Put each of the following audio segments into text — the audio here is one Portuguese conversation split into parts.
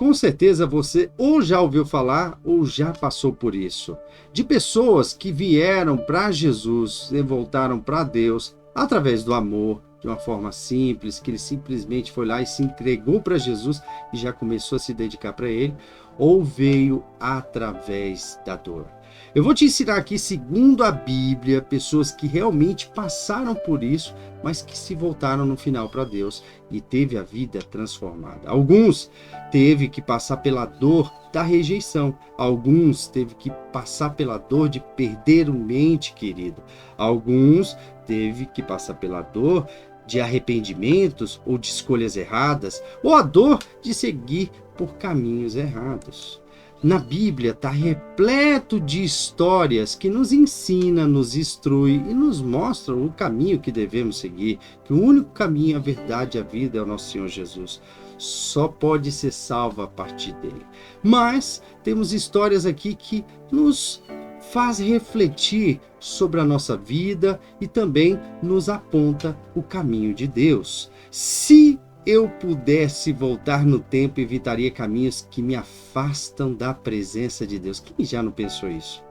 Com certeza você ou já ouviu falar ou já passou por isso. De pessoas que vieram para Jesus e voltaram para Deus através do amor, de uma forma simples, que ele simplesmente foi lá e se entregou para Jesus e já começou a se dedicar para ele, ou veio através da dor. Eu vou te ensinar aqui, segundo a Bíblia, pessoas que realmente passaram por isso, mas que se voltaram no final para Deus e teve a vida transformada. Alguns teve que passar pela dor da rejeição. Alguns teve que passar pela dor de perder um ente querido. Alguns teve que passar pela dor de arrependimentos ou de escolhas erradas, ou a dor de seguir por caminhos errados. Na Bíblia está repleto de histórias que nos ensina, nos instrui e nos mostram o caminho que devemos seguir, que o único caminho, a verdade e a vida é o nosso Senhor Jesus. Só pode ser salvo a partir dele. Mas temos histórias aqui que nos faz refletir sobre a nossa vida e também nos aponta o caminho de Deus. Se eu pudesse voltar no tempo, evitaria caminhos que me afastam da presença de Deus. Quem já não pensou isso?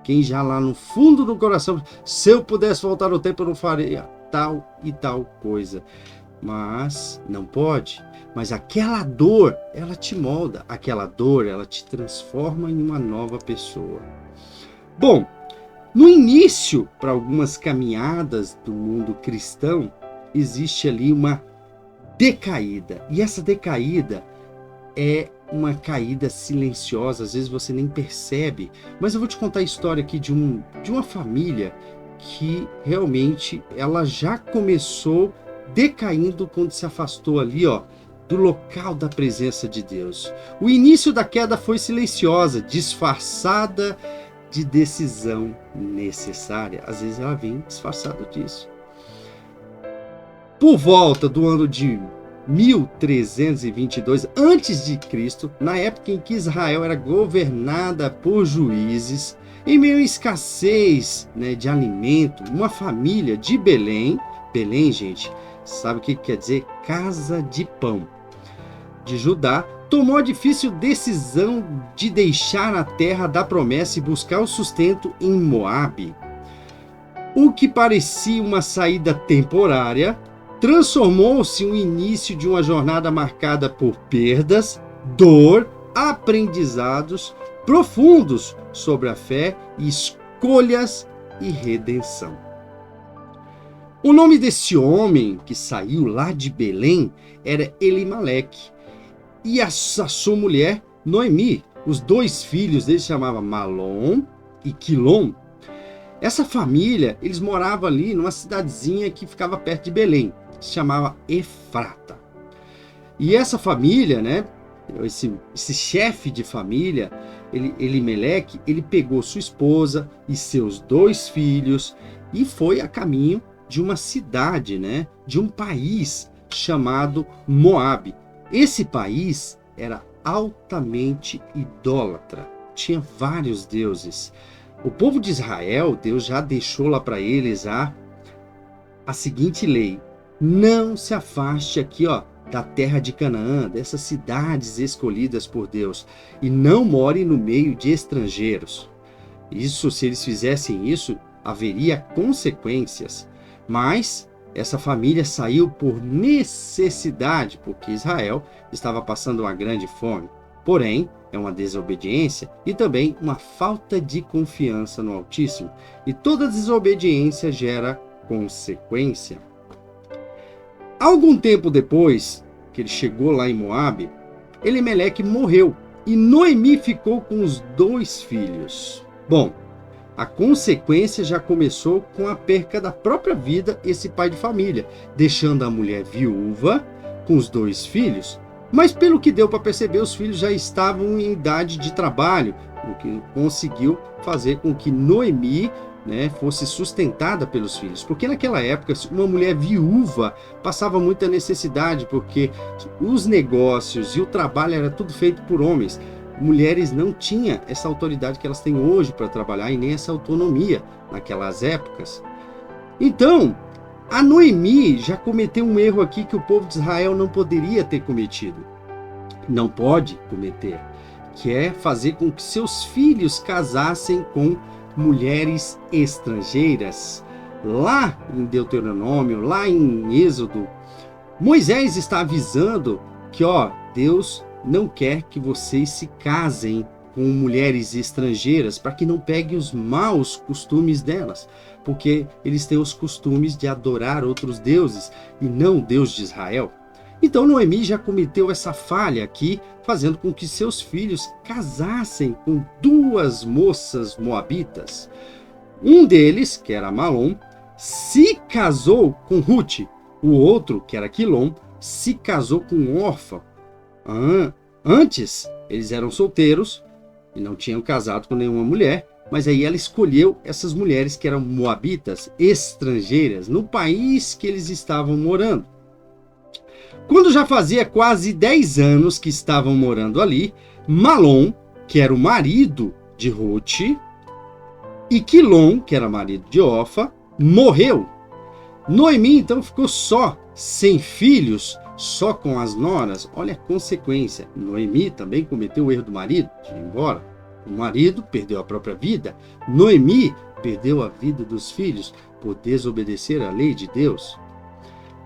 Quem já lá no fundo do coração, se eu pudesse voltar no tempo, eu não faria tal e tal coisa. Mas não pode. Mas aquela dor, ela te molda. Aquela dor, ela te transforma em uma nova pessoa. Bom, no início, para algumas caminhadas do mundo cristão, existe ali uma decaída. E essa decaída é uma caída silenciosa, às vezes você nem percebe. Mas eu vou te contar a história aqui de uma família que realmente ela já começou decaindo quando se afastou ali, do local da presença de Deus. O início da queda foi silenciosa, disfarçada de decisão necessária. Às vezes ela vem disfarçada disso. Por volta do ano de 1322 a.C., na época em que Israel era governada por juízes, em meio à escassez, de alimento, uma família de Belém, gente, sabe o que quer dizer? Casa de pão, de Judá, tomou a difícil decisão de deixar a terra da promessa e buscar o sustento em Moabe. O que parecia uma saída temporária transformou-se no início de uma jornada marcada por perdas, dor, aprendizados profundos sobre a fé, escolhas e redenção. O nome desse homem que saiu lá de Belém era Elimeleque, e a sua mulher Noemi. Os dois filhos dele se chamavam Malom e Quilom. Essa família, eles moravam ali numa cidadezinha que ficava perto de Belém, se chamava Efrata. E essa família, esse chefe de família, Elimeleque, ele pegou sua esposa e seus dois filhos e foi a caminho de uma cidade, de um país chamado Moabe. Esse país era altamente idólatra, tinha vários deuses. O povo de Israel, Deus já deixou lá para eles a seguinte lei: não se afaste aqui, da terra de Canaã, dessas cidades escolhidas por Deus, e não more no meio de estrangeiros. Isso, se eles fizessem isso, haveria consequências. Mas essa família saiu por necessidade, porque Israel estava passando uma grande fome. Porém, é uma desobediência e também uma falta de confiança no Altíssimo. E toda desobediência gera consequência. Algum tempo depois que ele chegou lá em Moabe, Elimeleque morreu e Noemi ficou com os dois filhos. Bom, a consequência já começou com a perca da própria vida, esse pai de família, deixando a mulher viúva com os dois filhos. Mas pelo que deu para perceber, os filhos já estavam em idade de trabalho, o que conseguiu fazer com que Noemi fosse sustentada pelos filhos. Porque naquela época, uma mulher viúva passava muita necessidade, porque os negócios e o trabalho era tudo feito por homens. Mulheres não tinham essa autoridade que elas têm hoje para trabalhar e nem essa autonomia naquelas épocas. Então, a Noemi já cometeu um erro aqui que o povo de Israel não poderia ter cometido. não pode cometer, que é fazer com que seus filhos casassem com mulheres estrangeiras. Lá em Deuteronômio, lá em Êxodo, Moisés está avisando que, Deus não quer que vocês se casem com mulheres estrangeiras para que não pegue os maus costumes delas, porque eles têm os costumes de adorar outros deuses e não o Deus de Israel. Então Noemi já cometeu essa falha aqui, fazendo com que seus filhos casassem com duas moças moabitas. Um deles, que era Malom, se casou com Ruth. O outro, que era Quilom, se casou com Orfa. Antes, eles eram solteiros e não tinham casado com nenhuma mulher, mas aí ela escolheu essas mulheres que eram moabitas, estrangeiras, no país que eles estavam morando. Quando já fazia quase 10 anos que estavam morando ali, Malom, que era o marido de Ruth, e Quilom, que era marido de Orfa, morreu. Noemi então ficou só, sem filhos, só com as noras. Olha a consequência. Noemi também cometeu o erro do marido de ir embora. O marido perdeu a própria vida. Noemi perdeu a vida dos filhos por desobedecer à lei de Deus.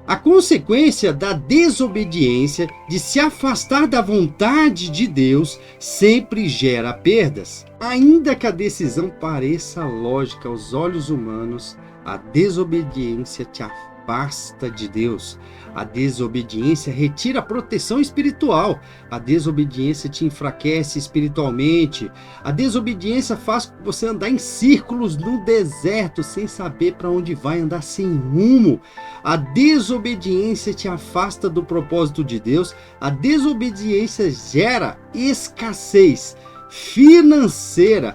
A consequência da desobediência, de se afastar da vontade de Deus, sempre gera perdas. Ainda que a decisão pareça lógica aos olhos humanos, a desobediência te afasta de Deus. A desobediência retira a proteção espiritual. A desobediência te enfraquece espiritualmente. A desobediência faz você andar em círculos no deserto, sem saber para onde vai, andar sem rumo. A desobediência te afasta do propósito de Deus. A desobediência gera escassez financeira.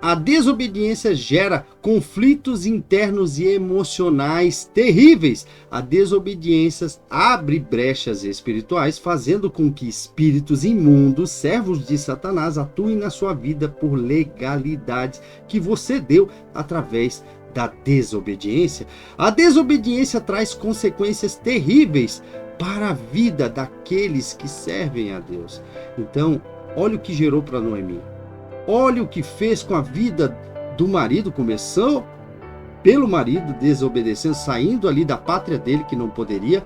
A desobediência gera conflitos internos e emocionais terríveis. A desobediência abre brechas espirituais, fazendo com que espíritos imundos, servos de Satanás, atuem na sua vida por legalidades que você deu através da desobediência. A desobediência traz consequências terríveis para a vida daqueles que servem a Deus. Então, olha o que gerou para Noemi. Olha o que fez com a vida do marido. Começou pelo marido desobedecendo, saindo ali da pátria dele, que não poderia.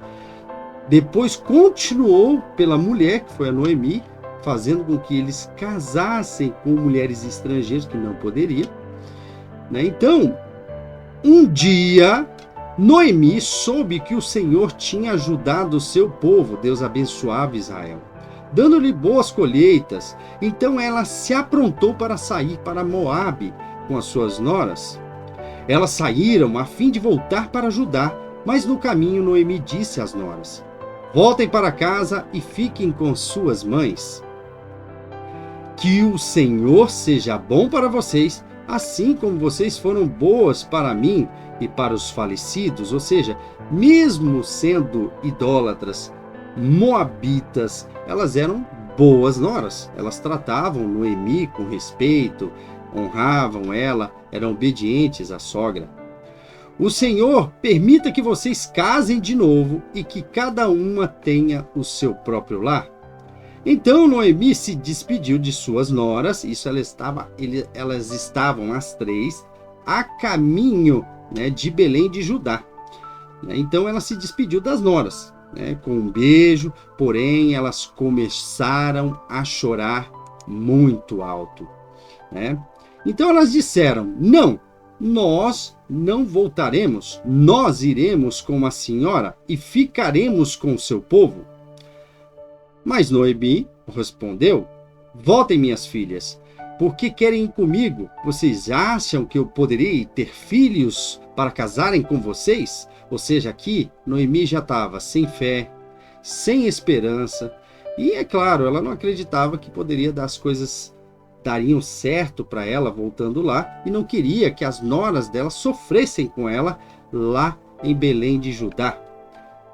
Depois continuou pela mulher, que foi a Noemi, fazendo com que eles casassem com mulheres estrangeiras, que não poderia. Então, um dia, Noemi soube que o Senhor tinha ajudado o seu povo. Deus abençoava Israel, dando-lhe boas colheitas. Então ela se aprontou para sair para Moabe com as suas noras. Elas saíram a fim de voltar para Judá, mas no caminho Noemi disse às noras: voltem para casa e fiquem com suas mães. Que o Senhor seja bom para vocês, assim como vocês foram boas para mim e para os falecidos. Ou seja, mesmo sendo idólatras, moabitas, elas eram boas noras. Elas tratavam Noemi com respeito, honravam ela, eram obedientes à sogra. O Senhor permita que vocês casem de novo e que cada uma tenha o seu próprio lar. Então Noemi se despediu de suas noras. Isso elas estavam as três a caminho, de Belém de Judá. Então ela se despediu das noras, com um beijo, porém elas começaram a chorar muito alto. Então elas disseram: não, nós não voltaremos, nós iremos com a senhora e ficaremos com o seu povo. Mas Noemi respondeu: voltem, minhas filhas, porque querem ir comigo? Vocês acham que eu poderei ter filhos para casarem com vocês? Ou seja, aqui Noemi já estava sem fé, sem esperança, e é claro, ela não acreditava que poderia dar as coisas dariam certo para ela voltando lá, e não queria que as noras dela sofressem com ela lá em Belém de Judá.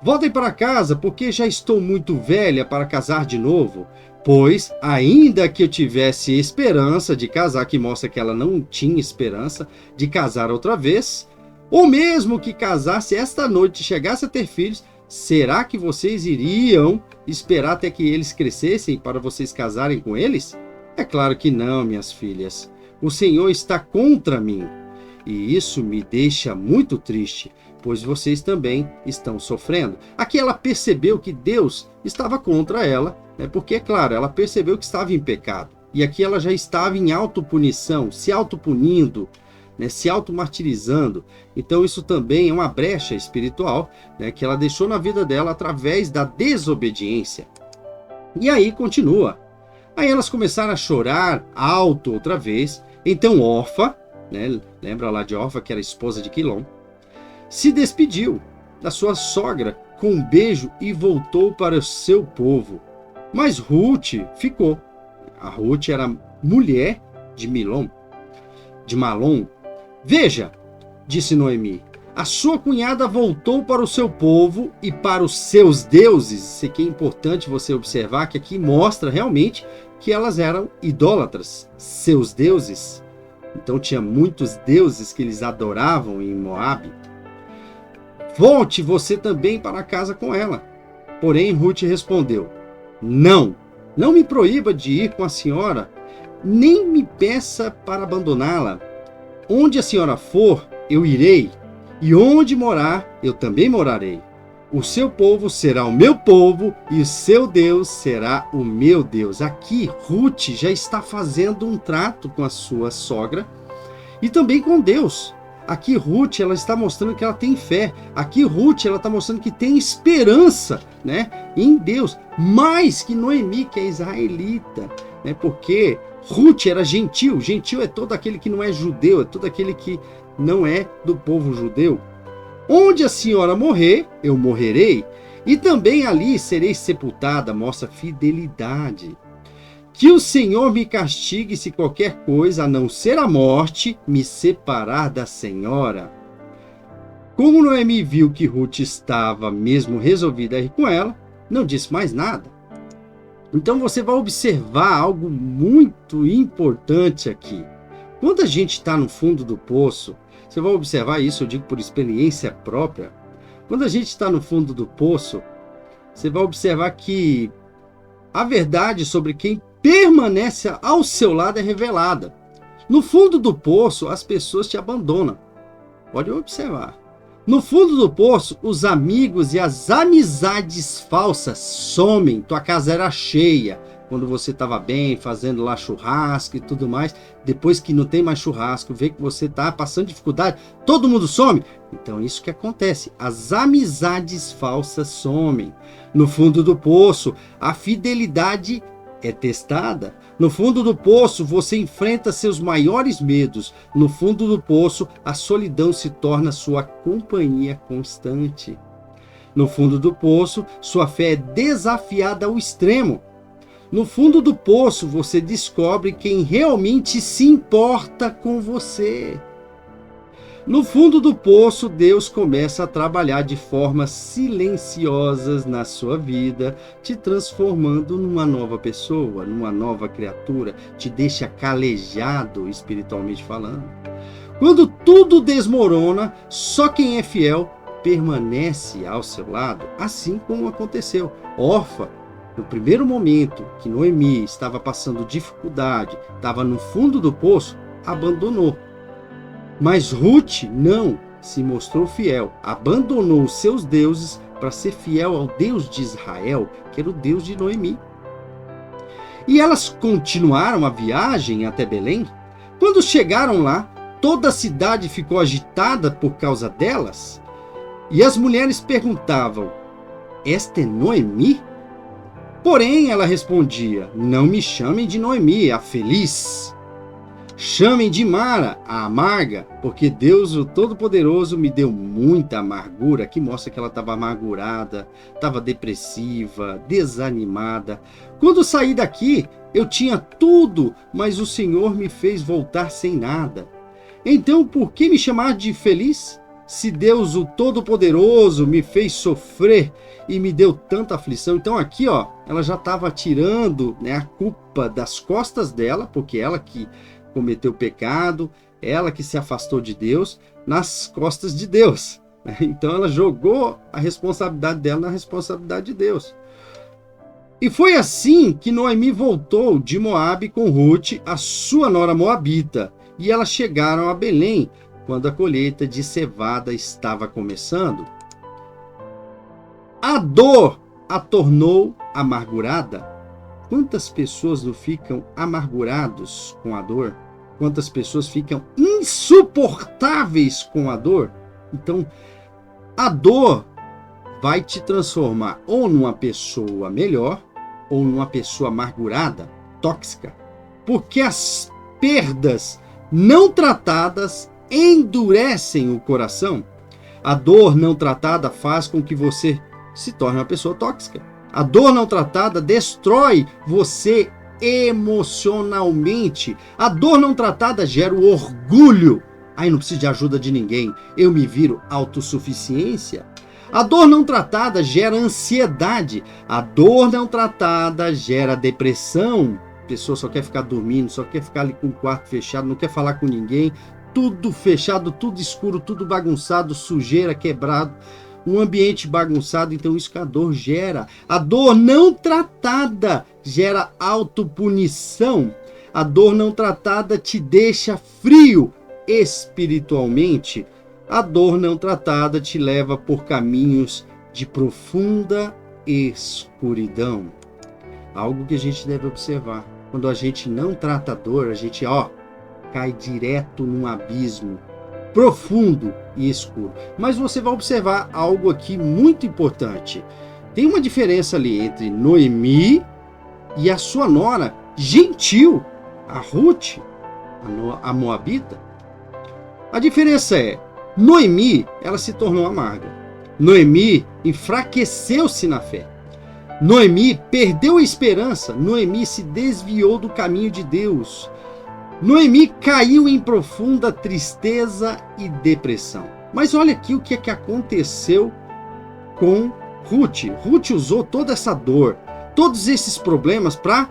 Voltem para casa, porque já estou muito velha para casar de novo. Pois, ainda que eu tivesse esperança de casar, que mostra que ela não tinha esperança de casar outra vez, ou mesmo que casasse esta noite e chegasse a ter filhos, será que vocês iriam esperar até que eles crescessem para vocês casarem com eles? É claro que não, minhas filhas. O Senhor está contra mim. E isso me deixa muito triste, pois vocês também estão sofrendo. Aqui ela percebeu que Deus estava contra ela, né? Porque, é claro, ela percebeu que estava em pecado. E aqui ela já estava em autopunição, se autopunindo, né? Se automartirizando. Então isso também é uma brecha espiritual, né? Que ela deixou na vida dela através da desobediência. E aí continua. Aí elas começaram a chorar alto outra vez. Então Orfa, né? Lembra lá de Orfa, que era esposa de Quilom, se despediu da sua sogra com um beijo e voltou para o seu povo. Mas Ruth ficou. A Ruth era mulher de Malom. Veja, disse Noemi, a sua cunhada voltou para o seu povo e para os seus deuses. Isso aqui é importante você observar, que aqui mostra realmente que elas eram idólatras, seus deuses. Então tinha muitos deuses que eles adoravam em Moabe. Volte você também para casa com ela. Porém, Ruth respondeu, não me proíba de ir com a senhora, nem me peça para abandoná-la. Onde a senhora for, eu irei, e onde morar, eu também morarei. O seu povo será o meu povo, e o seu Deus será o meu Deus. Aqui, Ruth já está fazendo um trato com a sua sogra, e também com Deus. Aqui Ruth, ela está mostrando que ela tem fé. Aqui Ruth, ela está mostrando que tem esperança, né, em Deus. Mais que Noemi, que é israelita, né, porque Ruth era gentil. Gentil é todo aquele que não é judeu, é todo aquele que não é do povo judeu. Onde a senhora morrer, eu morrerei, e também ali serei sepultada. Mostra fidelidade. Que o Senhor me castigue se qualquer coisa, a não ser a morte, me separar da senhora. Como Noemi viu que Ruth estava mesmo resolvida a ir com ela, não disse mais nada. Então você vai observar algo muito importante aqui. Quando a gente está no fundo do poço, você vai observar isso, eu digo por experiência própria. Quando a gente está no fundo do poço, você vai observar que a verdade sobre quem permanece ao seu lado é revelada. No fundo do poço, as pessoas te abandonam. Pode observar. No fundo do poço, os amigos e as amizades falsas somem. Tua casa era cheia quando você estava bem, fazendo lá churrasco e tudo mais. Depois que não tem mais churrasco, vê que você está passando dificuldade, todo mundo some. Então isso que acontece. As amizades falsas somem. No fundo do poço, a fidelidade é testada. No fundo do poço, você enfrenta seus maiores medos. No fundo do poço, a solidão se torna sua companhia constante. No fundo do poço, sua fé é desafiada ao extremo. No fundo do poço, você descobre quem realmente se importa com você. No fundo do poço, Deus começa a trabalhar de formas silenciosas na sua vida, te transformando numa nova pessoa, numa nova criatura, te deixa calejado espiritualmente falando. Quando tudo desmorona, só quem é fiel permanece ao seu lado, assim como aconteceu. Orfa, no primeiro momento que Noemi estava passando dificuldade, estava no fundo do poço, abandonou. Mas Ruth não se mostrou fiel, abandonou os seus deuses para ser fiel ao Deus de Israel, que era o Deus de Noemi. E elas continuaram a viagem até Belém. Quando chegaram lá, toda a cidade ficou agitada por causa delas. E as mulheres perguntavam, esta é Noemi? Porém, ela respondia, não me chamem de Noemi, a feliz. Chamem de Mara, a amarga, porque Deus, o Todo-Poderoso, me deu muita amargura. Aqui mostra que ela estava amargurada, estava depressiva, desanimada. Quando saí daqui, eu tinha tudo, mas o Senhor me fez voltar sem nada. Então, por que me chamar de feliz? Se Deus, o Todo-Poderoso, me fez sofrer e me deu tanta aflição. Então aqui, ó, ela já estava tirando, né, a culpa das costas dela, porque ela que cometeu pecado, ela que se afastou de Deus, nas costas de Deus. Então ela jogou a responsabilidade dela na responsabilidade de Deus. E foi assim que Noemi voltou de Moabe com Ruth, a sua nora moabita, e elas chegaram a Belém quando a colheita de cevada estava começando. A dor a tornou amargurada. Quantas pessoas não ficam amargurados com a dor? Quantas pessoas ficam insuportáveis com a dor? Então, a dor vai te transformar ou numa pessoa melhor ou numa pessoa amargurada, tóxica. Porque as perdas não tratadas endurecem o coração. A dor não tratada faz com que você se torne uma pessoa tóxica. A dor não tratada destrói você emocionalmente. A dor não tratada gera o orgulho. Aí não preciso de ajuda de ninguém. Eu me viro, autossuficiência. A dor não tratada gera ansiedade. A dor não tratada gera depressão. A pessoa só quer ficar dormindo, só quer ficar ali com o quarto fechado, não quer falar com ninguém. Tudo fechado, tudo escuro, tudo bagunçado, sujeira, quebrado. Um ambiente bagunçado, então isso que a dor gera. A dor não tratada gera autopunição. A dor não tratada te deixa frio espiritualmente. A dor não tratada te leva por caminhos de profunda escuridão. Algo que a gente deve observar. Quando a gente não trata a dor, a gente cai direto num abismo profundo e escuro. Mas você vai observar algo aqui muito importante. Tem uma diferença ali entre Noemi e a sua nora gentil, a Ruth, a moabita. A diferença é, Noemi, ela se tornou amarga. Noemi enfraqueceu-se na fé. Noemi perdeu a esperança. Noemi se desviou do caminho de Deus. Noemi caiu em profunda tristeza e depressão. Mas olha aqui o que é que aconteceu com Ruth. Ruth usou toda essa dor, todos esses problemas para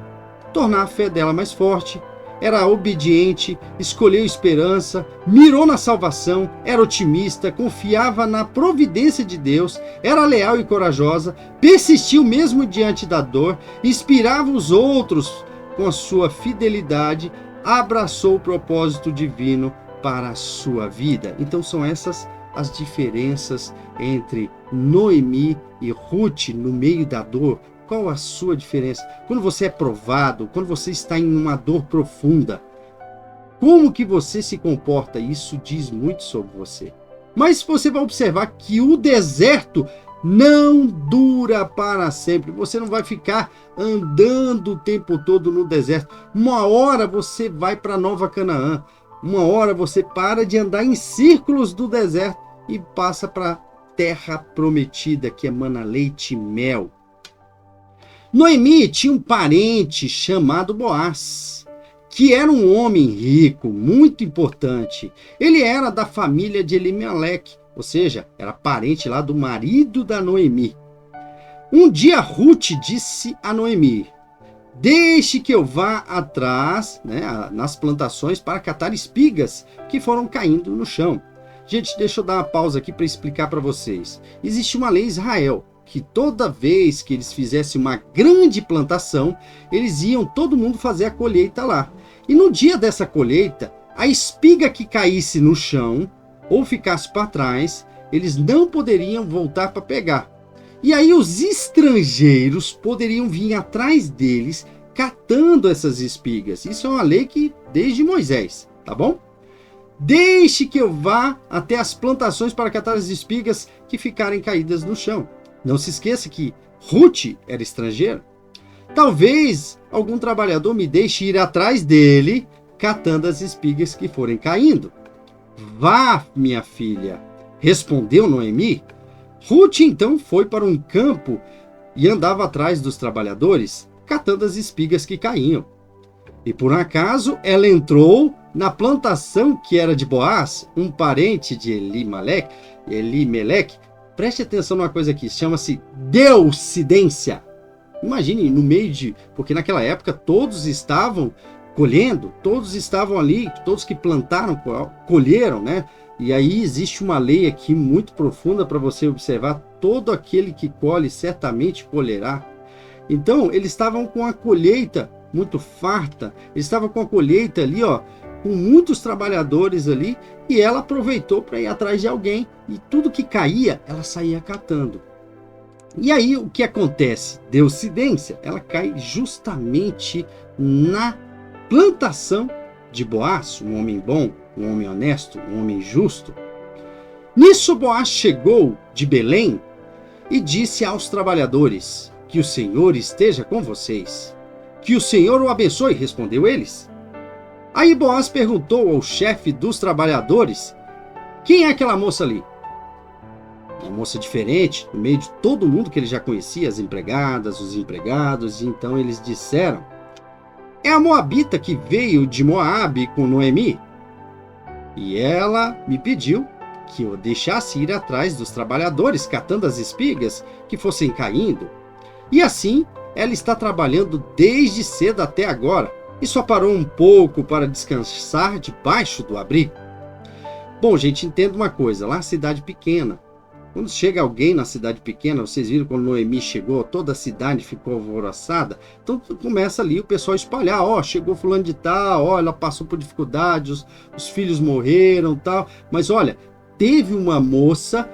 tornar a fé dela mais forte. Era obediente, escolheu esperança, mirou na salvação, era otimista, confiava na providência de Deus, era leal e corajosa, persistiu mesmo diante da dor, inspirava os outros com a sua fidelidade, abraçou o propósito divino para a sua vida. Então são essas as diferenças entre Noemi e Ruth no meio da dor. Qual a sua diferença? Quando você é provado, quando você está em uma dor profunda, como que você se comporta? Isso diz muito sobre você. Mas você vai observar que o deserto não dura para sempre. Você não vai ficar andando o tempo todo no deserto. Uma hora você vai para Nova Canaã. Uma hora você para de andar em círculos do deserto e passa para a terra prometida, que emana leite e mel. Noemi tinha um parente chamado Boaz, que era um homem rico, muito importante. Ele era da família de Elimeleque, ou seja, era parente lá do marido da Noemi. Um dia Ruth disse a Noemi: deixe que eu vá atrás, nas plantações para catar espigas que foram caindo no chão. Gente, deixa eu dar uma pausa aqui para explicar para vocês. Existe uma lei em Israel que toda vez que eles fizessem uma grande plantação, eles iam todo mundo fazer a colheita lá. E no dia dessa colheita, a espiga que caísse no chão ou ficasse para trás, eles não poderiam voltar para pegar. E aí os estrangeiros poderiam vir atrás deles catando essas espigas. Isso é uma lei que desde Moisés, tá bom? Deixe que eu vá até as plantações para catar as espigas que ficarem caídas no chão. Não se esqueça que Ruth era estrangeira. Talvez algum trabalhador me deixe ir atrás dele catando as espigas que forem caindo. Vá, minha filha, respondeu Noemi. Ruth então foi para um campo e andava atrás dos trabalhadores, catando as espigas que caíam. E por acaso ela entrou na plantação que era de Boaz, um parente de Elimeleque. Preste atenção numa coisa aqui, chama-se deucidência. Imagine, no meio de... Porque naquela época todos estavam colhendo, todos estavam ali, todos que plantaram, colheram, né? E aí existe uma lei aqui muito profunda para você observar: todo aquele que colhe certamente colherá. Então eles estavam com a colheita muito farta, eles estavam com a colheita ali, ó, com muitos trabalhadores ali, e ela aproveitou para ir atrás de alguém, e tudo que caía, ela saía catando. E aí o que acontece? Deuscidência, ela cai justamente na plantação de Boaz, um homem bom, um homem honesto, um homem justo. Nisso Boaz chegou de Belém e disse aos trabalhadores: que o Senhor esteja com vocês. Que o Senhor o abençoe, respondeu eles. Aí Boaz perguntou ao chefe dos trabalhadores: quem é aquela moça ali? Uma moça diferente, no meio de todo mundo que ele já conhecia, as empregadas, os empregados, e então eles disseram: é a moabita que veio de Moabe com Noemi. E ela me pediu que eu deixasse ir atrás dos trabalhadores, catando as espigas que fossem caindo. E assim, ela está trabalhando desde cedo até agora, e só parou um pouco para descansar debaixo do abrigo. Bom, gente, entenda uma coisa, lá é cidade pequena. Quando chega alguém na cidade pequena, vocês viram quando Noemi chegou, toda a cidade ficou alvoroçada, então começa ali o pessoal a espalhar: ó, chegou fulano de tal, ó, ela passou por dificuldades, os filhos morreram, tal. Mas olha, teve uma moça,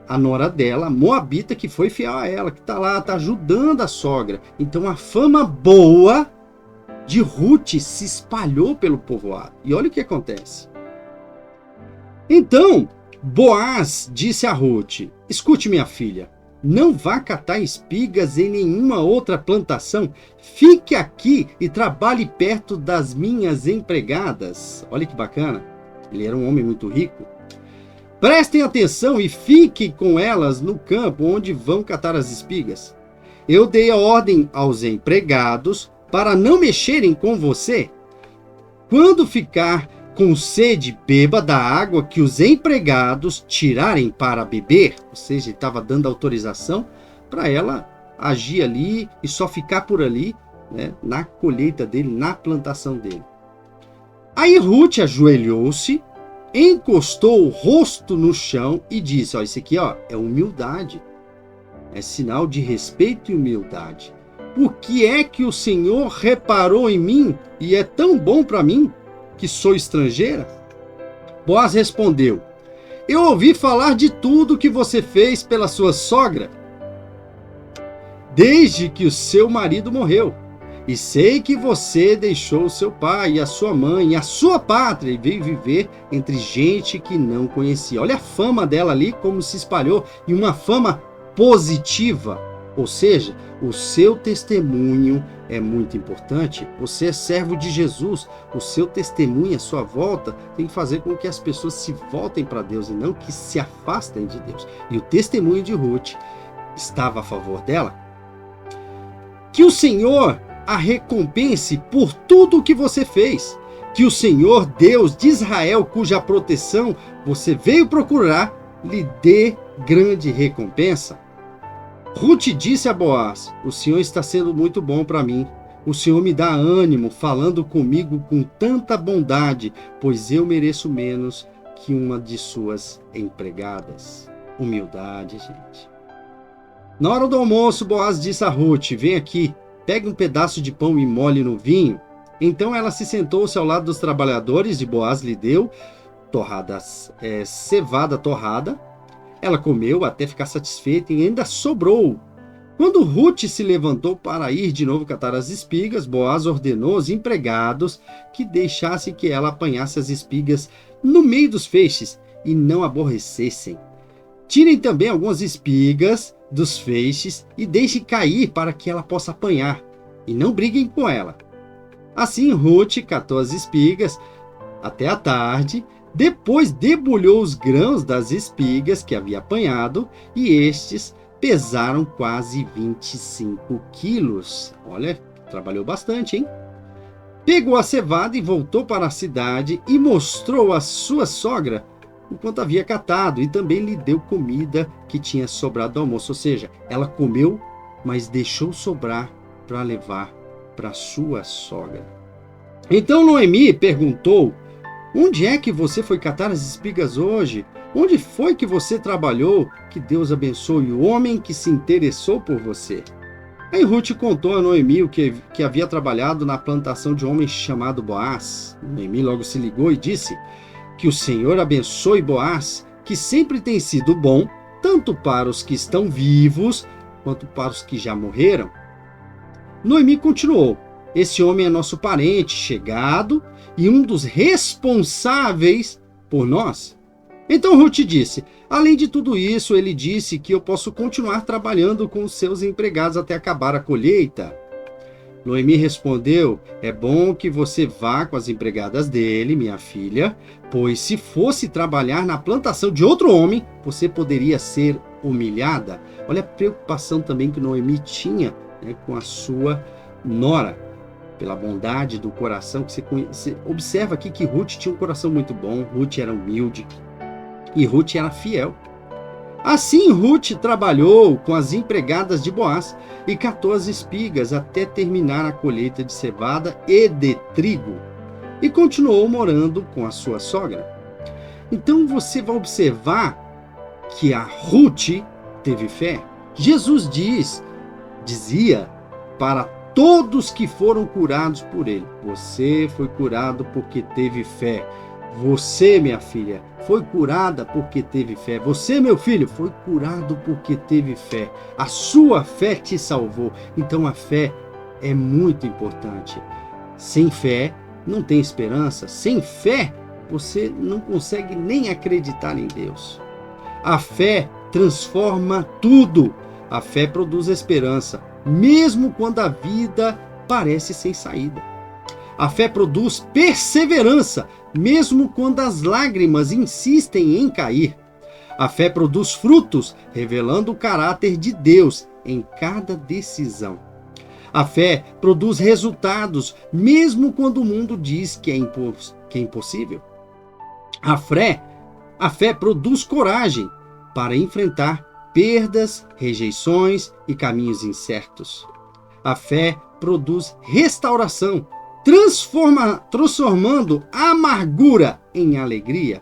a nora dela, moabita, que foi fiel a ela, que está lá, está ajudando a sogra. Então a fama boa de Ruth se espalhou pelo povoado. E olha o que acontece. Então Boaz disse a Ruth: escute, minha filha, não vá catar espigas em nenhuma outra plantação. Fique aqui e trabalhe perto das minhas empregadas. Olha que bacana. Ele era um homem muito rico. Prestem atenção e fiquem com elas no campo onde vão catar as espigas. Eu dei a ordem aos empregados para não mexerem com você. Quando ficar com sede, beba da água que os empregados tirarem para beber. Ou seja, ele estava dando autorização para ela agir ali e só ficar por ali, né, na colheita dele, na plantação dele. Aí Ruth ajoelhou-se, encostou o rosto no chão e disse: ó, isso aqui, ó, é humildade. É sinal de respeito e humildade. Por que é que o Senhor reparou em mim e é tão bom para mim, que sou estrangeira? Boaz respondeu: eu ouvi falar de tudo que você fez pela sua sogra, desde que o seu marido morreu. E sei que você deixou o seu pai, a sua mãe e a sua pátria e veio viver entre gente que não conhecia. Olha a fama dela ali, como se espalhou, e uma fama positiva. Ou seja, o seu testemunho é muito importante. Você é servo de Jesus. O seu testemunho, a sua volta, tem que fazer com que as pessoas se voltem para Deus e não que se afastem de Deus. E o testemunho de Ruth estava a favor dela. Que o Senhor a recompense por tudo o que você fez. Que o Senhor, Deus de Israel, cuja proteção você veio procurar, lhe dê grande recompensa. Ruth disse a Boaz: o Senhor está sendo muito bom para mim. O Senhor me dá ânimo falando comigo com tanta bondade, pois eu mereço menos que uma de suas empregadas. Humildade, gente. Na hora do almoço, Boaz disse a Ruth: vem aqui, pegue um pedaço de pão e molhe no vinho. Então ela se sentou-se ao lado dos trabalhadores e Boaz lhe deu cevada torrada. Ela comeu até ficar satisfeita e ainda sobrou. Quando Ruth se levantou para ir de novo catar as espigas, Boaz ordenou aos empregados que deixassem que ela apanhasse as espigas no meio dos feixes e não aborrecessem. Tirem também algumas espigas dos feixes e deixem cair para que ela possa apanhar, e não briguem com ela. Assim Ruth catou as espigas até a tarde, depois debulhou os grãos das espigas que havia apanhado, e estes pesaram quase 25 quilos. Olha, trabalhou bastante, hein? Pegou a cevada e voltou para a cidade e mostrou à sua sogra o quanto havia catado, e também lhe deu comida que tinha sobrado do almoço. Ou seja, ela comeu, mas deixou sobrar para levar para sua sogra. Então Noemi perguntou Onde é que você foi catar as espigas hoje? Onde foi que você trabalhou? Que Deus abençoe o homem que se interessou por você. Aí Ruth contou a Noemi que havia trabalhado na plantação de um homem chamado Boaz. Noemi logo se ligou e disse: que o Senhor abençoe Boaz, que sempre tem sido bom, tanto para os que estão vivos, quanto para os que já morreram. Noemi continuou: esse homem é nosso parente chegado e um dos responsáveis por nós. Então Ruth disse: além de tudo isso, ele disse que eu posso continuar trabalhando com os seus empregados até acabar a colheita. Noemi respondeu: é bom que você vá com as empregadas dele, minha filha, pois se fosse trabalhar na plantação de outro homem, você poderia ser humilhada. Olha a preocupação também que Noemi tinha, né, com a sua nora, pela bondade do coração. Que você observa aqui que Ruth tinha um coração muito bom, Ruth era humilde e Ruth era fiel. Assim Ruth trabalhou com as empregadas de Boaz e catou as espigas até terminar a colheita de cevada e de trigo, e continuou morando com a sua sogra. Então você vai observar que a Ruth teve fé. Jesus dizia para todos que foram curados por ele: você foi curado porque teve fé. Você, minha filha, foi curada porque teve fé. Você, meu filho, foi curado porque teve fé. A sua fé te salvou. Então a fé é muito importante. Sem fé não tem esperança. Sem fé você não consegue nem acreditar em Deus. A fé transforma tudo. A fé produz esperança, mesmo quando a vida parece sem saída. A fé produz perseverança, mesmo quando as lágrimas insistem em cair. A fé produz frutos, revelando o caráter de Deus em cada decisão. A fé produz resultados, mesmo quando o mundo diz que é impossível. A fé produz coragem para enfrentar perdas, rejeições e caminhos incertos. A fé produz restauração, transformando a amargura em alegria.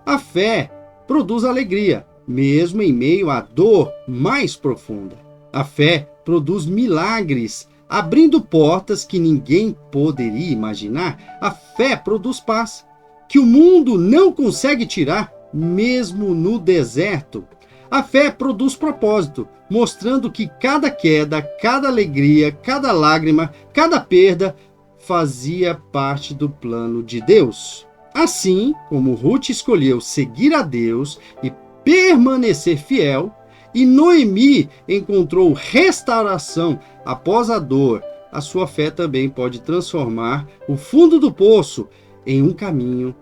A fé produz alegria, mesmo em meio à dor mais profunda. A fé produz milagres, abrindo portas que ninguém poderia imaginar. A fé produz paz, que o mundo não consegue tirar, mesmo no deserto. A fé produz propósito, mostrando que cada queda, cada alegria, cada lágrima, cada perda fazia parte do plano de Deus. Assim como Ruth escolheu seguir a Deus e permanecer fiel, e Noemi encontrou restauração após a dor, a sua fé também pode transformar o fundo do poço em um caminho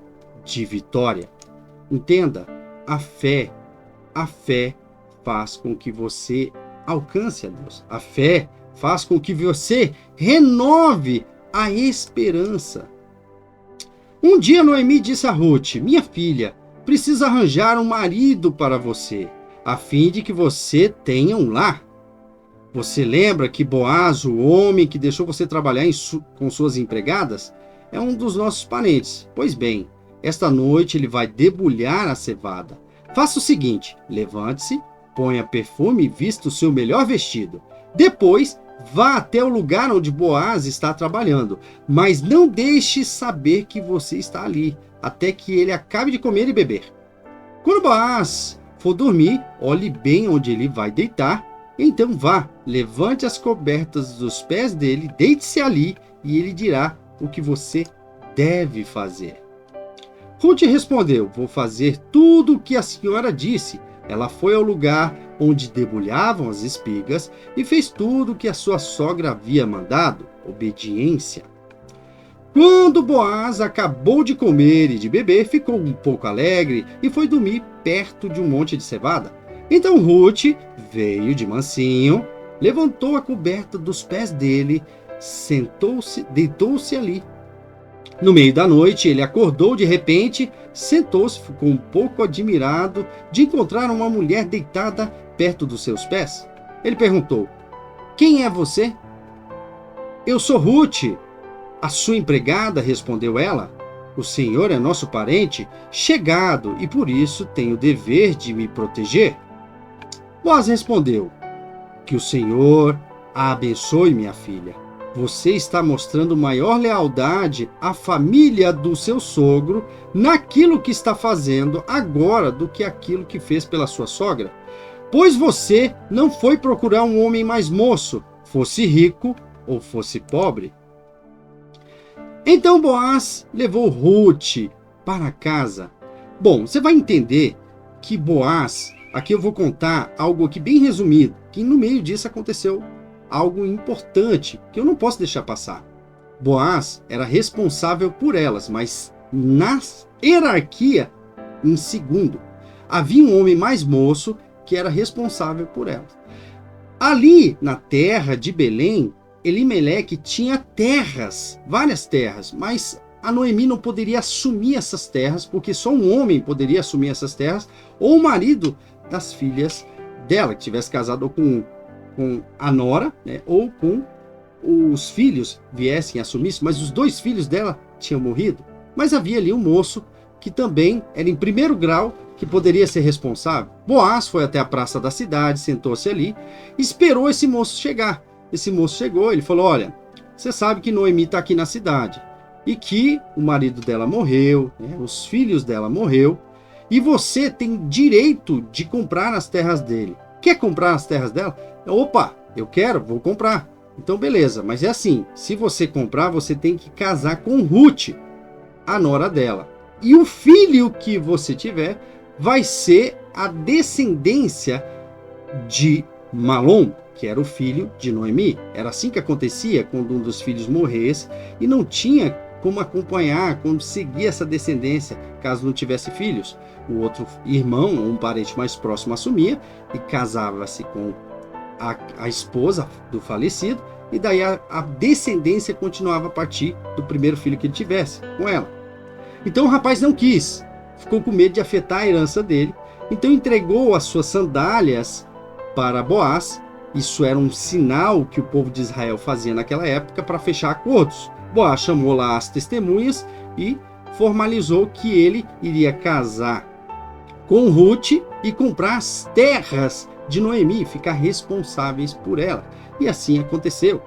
de vitória. Entenda, a fé faz com que você alcance a Deus. A fé faz com que você renove a esperança. Um dia Noemi disse a Ruth: minha filha, precisa arranjar um marido para você, a fim de que você tenha um lar. Você lembra que Boaz, o homem que deixou você trabalhar com suas empregadas, é um dos nossos parentes? Pois bem, esta noite ele vai debulhar a cevada. Faça o seguinte: levante-se, ponha perfume e vista o seu melhor vestido. Depois, vá até o lugar onde Boaz está trabalhando, mas não deixe saber que você está ali, até que ele acabe de comer e beber. Quando Boaz for dormir, olhe bem onde ele vai deitar. Então vá, levante as cobertas dos pés dele, deite-se ali e ele dirá o que você deve fazer. Ruth respondeu: vou fazer tudo o que a senhora disse. Ela foi ao lugar onde debulhavam as espigas e fez tudo o que a sua sogra havia mandado. Obediência. Quando Boaz acabou de comer e de beber, ficou um pouco alegre e foi dormir perto de um monte de cevada. Então Ruth veio de mansinho, levantou a coberta dos pés dele, sentou-se, deitou-se ali. No meio da noite, ele acordou de repente, sentou-se, ficou um pouco admirado de encontrar uma mulher deitada perto dos seus pés. Ele perguntou: quem é você? Eu sou Ruth, a sua empregada, respondeu ela. O Senhor é nosso parente chegado e por isso tem o dever de me proteger. Boaz respondeu: que o Senhor a abençoe, minha filha. Você está mostrando maior lealdade à família do seu sogro naquilo que está fazendo agora do que aquilo que fez pela sua sogra. Pois você não foi procurar um homem mais moço, fosse rico ou fosse pobre. Então Boaz levou Ruth para casa. Bom, você vai entender que Boaz, aqui eu vou contar algo aqui bem resumido, que no meio disso aconteceu algo importante, que eu não posso deixar passar. Boaz era responsável por elas, mas na hierarquia, em segundo. Havia um homem mais moço que era responsável por elas. Ali, na terra de Belém, Elimeleque tinha terras, várias terras, mas a Noemi não poderia assumir essas terras, porque só um homem poderia assumir essas terras, ou o marido das filhas dela, que tivesse casado com a nora, né, ou com os filhos viessem assumir isso, mas os 2 filhos dela tinham morrido. Mas havia ali um moço que também era em primeiro grau, que poderia ser responsável. Boaz foi até a praça da cidade, sentou-se ali, esperou esse moço chegar. Esse moço chegou, ele falou: olha, você sabe que Noemi está aqui na cidade, e que o marido dela morreu, né, os filhos dela morreu, e você tem direito de comprar as terras dele. Quer comprar as terras dela? Opa, eu quero, vou comprar. Então beleza, mas é assim, se você comprar, você tem que casar com Ruth, a nora dela. E o filho que você tiver vai ser a descendência de Malom, que era o filho de Noemi. Era assim que acontecia quando um dos filhos morresse e não tinha como acompanhar, como seguir essa descendência, caso não tivesse filhos. O outro irmão, ou um parente mais próximo, assumia e casava-se com a esposa do falecido, e daí a descendência continuava a partir do primeiro filho que ele tivesse com ela. Então o rapaz não quis, ficou com medo de afetar a herança dele, então entregou as suas sandálias para Boaz. Isso era um sinal que o povo de Israel fazia naquela época para fechar acordos. Boaz chamou lá as testemunhas e formalizou que ele iria casar com Ruth e comprar as terras de Noemi, ficar responsáveis por ela. E assim aconteceu.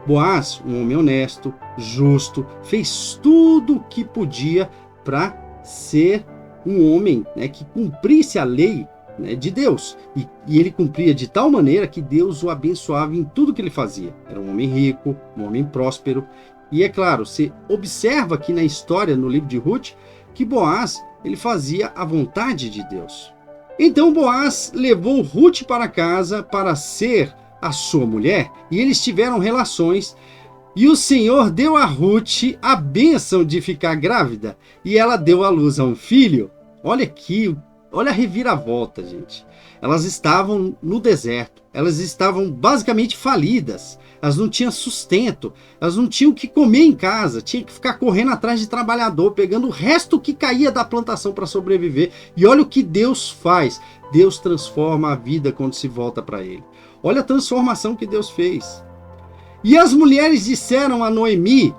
Boaz, um homem honesto, justo, fez tudo o que podia para ser um homem, né, que cumprisse a lei, né, de Deus. E ele cumpria de tal maneira que Deus o abençoava em tudo que ele fazia. Era um homem rico, um homem próspero. E é claro, você observa aqui na história, no livro de Ruth, que Boaz, ele fazia a vontade de Deus. Então Boaz levou Ruth para casa para ser a sua mulher, e eles tiveram relações, e o Senhor deu a Ruth a bênção de ficar grávida, e ela deu à luz a um filho. Olha aqui, olha a reviravolta, gente. Elas estavam no deserto, elas estavam basicamente falidas, elas não tinham sustento, elas não tinham o que comer em casa, tinha que ficar correndo atrás de trabalhador, pegando o resto que caía da plantação para sobreviver. E olha o que Deus faz, Deus transforma a vida quando se volta para Ele. Olha a transformação que Deus fez. E as mulheres disseram a Noemi: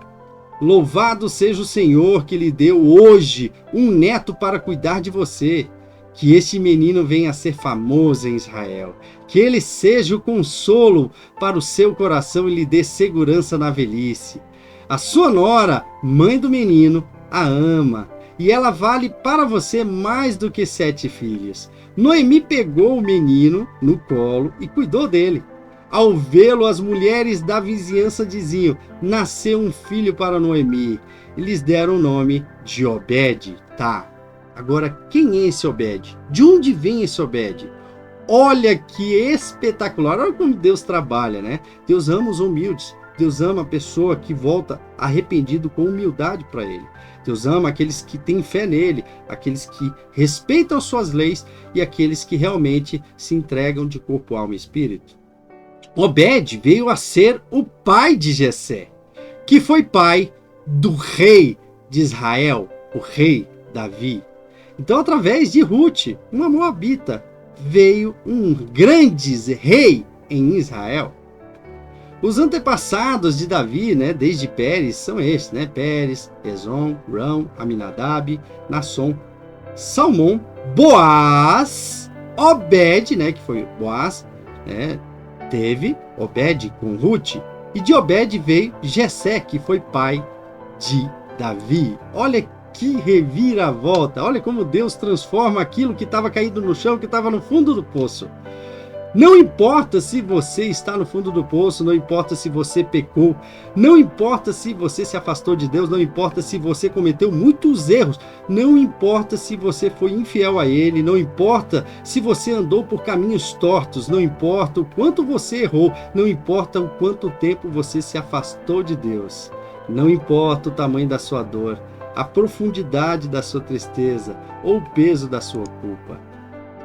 louvado seja o Senhor que lhe deu hoje um neto para cuidar de você. Que este menino venha a ser famoso em Israel. Que ele seja o consolo para o seu coração e lhe dê segurança na velhice. A sua nora, mãe do menino, a ama, e ela vale para você mais do que 7 filhos. Noemi pegou o menino no colo e cuidou dele. Ao vê-lo, as mulheres da vizinhança diziam: nasceu um filho para Noemi. E lhes deram o nome de Obed. Tá. Agora, quem é esse Obed? De onde vem esse Obed? Olha que espetacular. Olha como Deus trabalha, né? Deus ama os humildes. Deus ama a pessoa que volta arrependido com humildade para Ele. Deus ama aqueles que têm fé nele, aqueles que respeitam suas leis e aqueles que realmente se entregam de corpo, alma e espírito. Obed veio a ser o pai de Jessé, que foi pai do rei de Israel, o rei Davi. Então, através de Ruth, uma moabita, veio um grande rei em Israel. Os antepassados de Davi, né, desde Pérez, são estes, né? Pérez, Ezom, Rão, Aminadab, Nasson, Salmão, Boaz, Obed, né, que foi Boaz, né? Teve Obed com Ruth, e de Obed veio Jessé, que foi pai de Davi. Olha que reviravolta, olha como Deus transforma aquilo que estava caído no chão, que estava no fundo do poço. Não importa se você está no fundo do poço, não importa se você pecou, não importa se você se afastou de Deus, não importa se você cometeu muitos erros, não importa se você foi infiel a Ele, não importa se você andou por caminhos tortos, não importa o quanto você errou, não importa o quanto tempo você se afastou de Deus, não importa o tamanho da sua dor, a profundidade da sua tristeza ou o peso da sua culpa.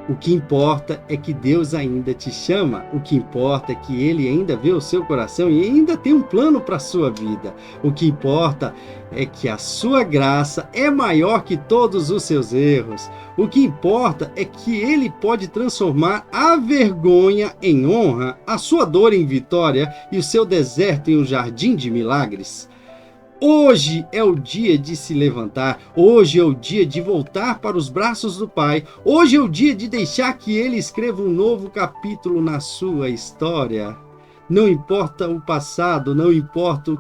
O que importa é que Deus ainda te chama, o que importa é que Ele ainda vê o seu coração e ainda tem um plano para a sua vida. O que importa é que a sua graça é maior que todos os seus erros. O que importa é que Ele pode transformar a vergonha em honra, a sua dor em vitória e o seu deserto em um jardim de milagres. Hoje é o dia de se levantar, hoje é o dia de voltar para os braços do Pai, hoje é o dia de deixar que Ele escreva um novo capítulo na sua história. Não importa o passado, não importa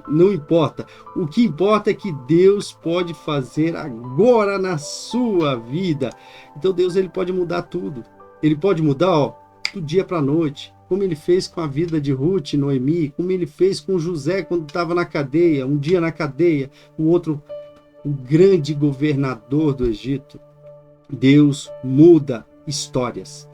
não importa. O que importa é que Deus pode fazer agora na sua vida. Então Deus, Ele pode mudar tudo. Ele pode mudar, do dia para a noite. Como Ele fez com a vida de Ruth e Noemi, como Ele fez com José quando estava na cadeia, um dia na cadeia, o grande governador do Egito. Deus muda histórias.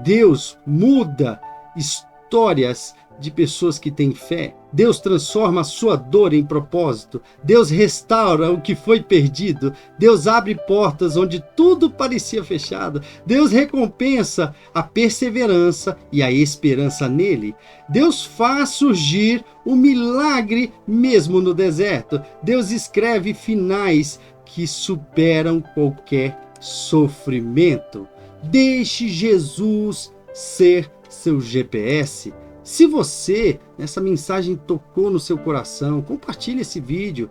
Deus muda histórias de pessoas que têm fé. Deus transforma a sua dor em propósito. Deus restaura o que foi perdido. Deus abre portas onde tudo parecia fechado. Deus recompensa a perseverança e a esperança nele. Deus faz surgir o milagre mesmo no deserto. Deus escreve finais que superam qualquer sofrimento. Deixe Jesus ser seu GPS. Se você, essa mensagem tocou no seu coração, compartilhe esse vídeo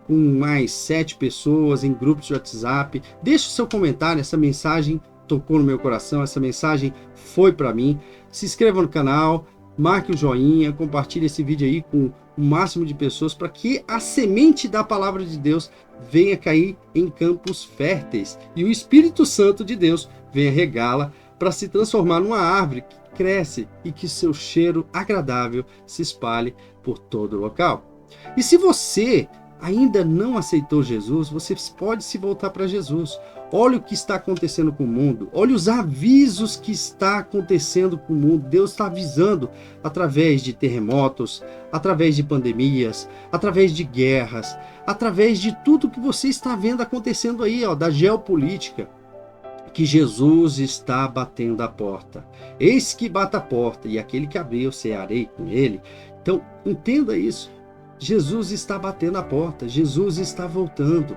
com mais 7 pessoas em grupos de WhatsApp. Deixe o seu comentário, essa mensagem tocou no meu coração, essa mensagem foi para mim. Se inscreva no canal, marque o joinha, compartilhe esse vídeo aí com o máximo de pessoas para que a semente da palavra de Deus venha cair em campos férteis e o Espírito Santo de Deus venha regá-la para se transformar numa árvore que cresce e que seu cheiro agradável se espalhe por todo o local. E se você ainda não aceitou Jesus, você pode se voltar para Jesus. Olha o que está acontecendo com o mundo. Olha os avisos que está acontecendo com o mundo. Deus está avisando através de terremotos, através de pandemias, através de guerras, através de tudo que você está vendo acontecendo aí, da geopolítica. Que Jesus está batendo a porta. Eis que bate a porta, e aquele que abrir, eu cearei com ele. Então, entenda isso. Jesus está batendo a porta. Jesus está voltando.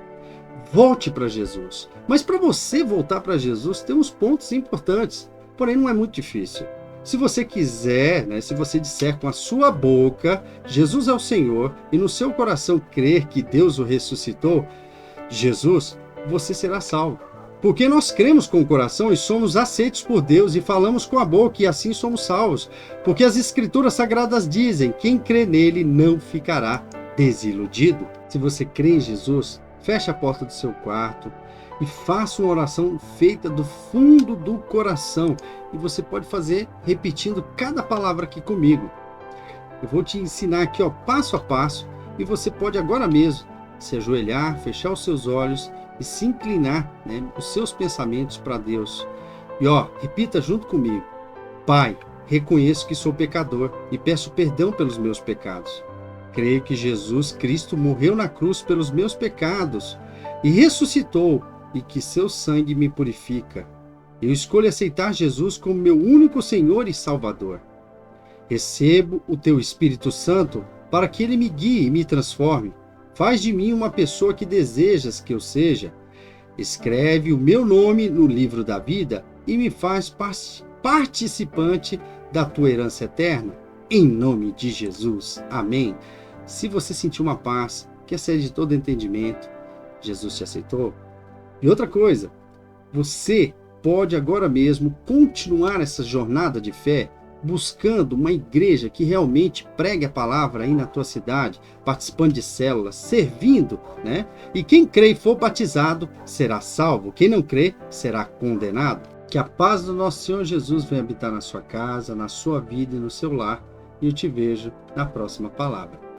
Volte para Jesus. Mas para você voltar para Jesus, tem uns pontos importantes. Porém, não é muito difícil. Se você quiser, se você disser com a sua boca, Jesus é o Senhor, e no seu coração crer que Deus o ressuscitou, Jesus, você será salvo. Porque nós cremos com o coração e somos aceitos por Deus e falamos com a boca e assim somos salvos. Porque as Escrituras Sagradas dizem, quem crê nele não ficará desiludido. Se você crê em Jesus, feche a porta do seu quarto e faça uma oração feita do fundo do coração. E você pode fazer repetindo cada palavra aqui comigo. Eu vou te ensinar aqui, passo a passo, e você pode agora mesmo se ajoelhar, fechar os seus olhos e se inclinar, os seus pensamentos para Deus. E repita junto comigo. Pai, reconheço que sou pecador e peço perdão pelos meus pecados. Creio que Jesus Cristo morreu na cruz pelos meus pecados e ressuscitou e que seu sangue me purifica. Eu escolho aceitar Jesus como meu único Senhor e Salvador. Recebo o teu Espírito Santo para que ele me guie e me transforme. Faz de mim uma pessoa que desejas que eu seja. Escreve o meu nome no livro da vida e me faz participante da tua herança eterna. em nome de Jesus. Amém. Se você sentiu uma paz que excede todo entendimento, Jesus te aceitou. E outra coisa, você pode agora mesmo continuar essa jornada de fé buscando uma igreja que realmente pregue a palavra aí na tua cidade, participando de células, servindo, né? E quem crê e for batizado será salvo, quem não crê será condenado. Que a paz do nosso Senhor Jesus venha habitar na sua casa, na sua vida e no seu lar, e eu te vejo na próxima palavra.